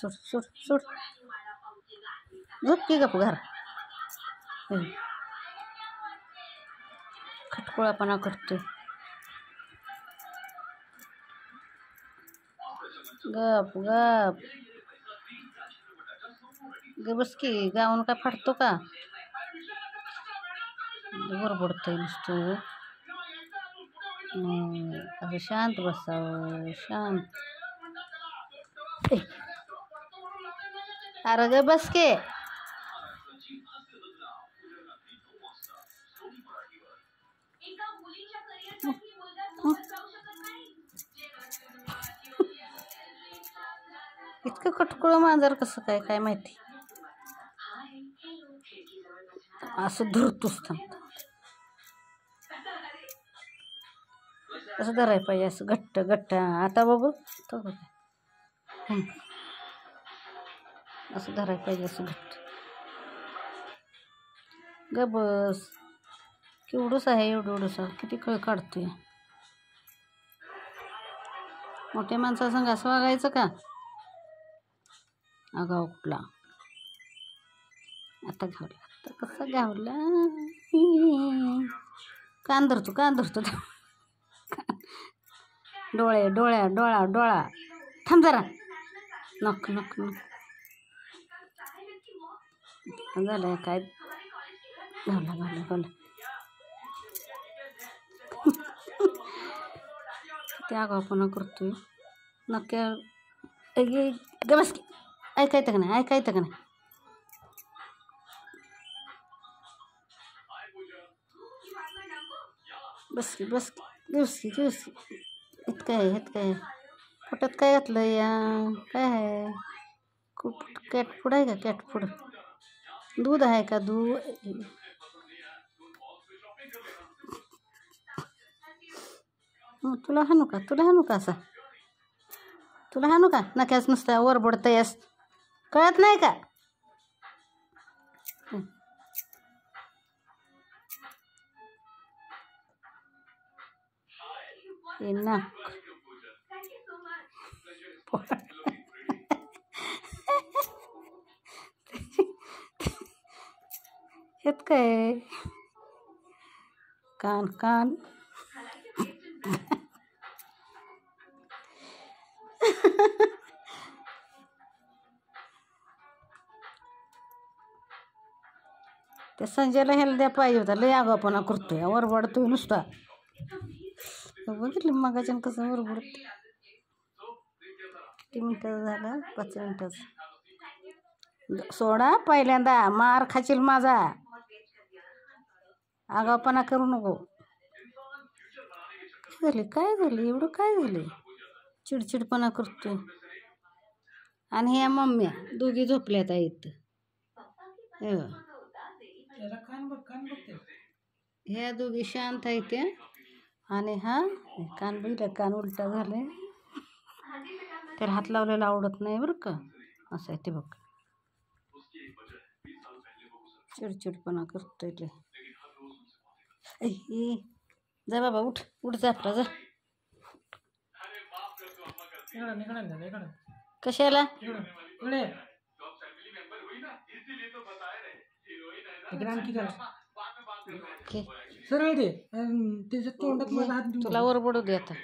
सोड सोड सोड झोप की गप घर खटकोळापणा करतोय गप गप ग बस की गाऊन काय फाटतो का बडबडतंय नुसतं असं शांत बसावं शांत अरे ग बस के इतकं कटकुळं मांजर कसं काय काय माहिती असं धरतोच थांबत असं धरायला पाहिजे असं घट्ट घट्ट आता बाबू तो असं धरायला पाहिजे असं घट्ट ग बस केवढंच आहे एवढंसं किती कळ काढतोय मोठ्या माणसासंग असं वागायचं का आगाव कुठला आता घावला आता कसं घावला कान धरतो डोळे डोळा थांब जरा नक झालं काय घावला ते आगावपणा करतोय नक्या ग बस की ऐकायचं का नाही बस की इतकं आहे पोटात काय घातलं या काय आहे खूप कॅटफूड आहे का कॅटफूड दूध आहे का दूध तुला हाणू का असा तुला हाणू का नक्याच नुसता वरबडतयस कळत नाही का नाक हेत काय कान त्या संजयला ह्याला द्या पाहिजे होता लय आगावपणा करतोय वरबडतोय नुसता बघितलं मगाच्या कसं वरबडत किती मिनिटाचं झालं 5 मिनिटाचं सोडा पहिल्यांदा मार खाशील माझा आगावपणा करू नको काय झालं एवढं काय झालं चिडचिडपणा करतोय आणि ह्या मम्म्या दोघी झोपल्यात आहेत ह्या दोघी शांत आहेत आणि हा कान बघितलं कान उलटा झालाय त्याला हात लावलेला आवडत नाही बरं का असं आहे ते बघ चिडचिडपणा करतोय ते जा बाबा उठ जा आपला जा कशाला तुला वरबडू दे आता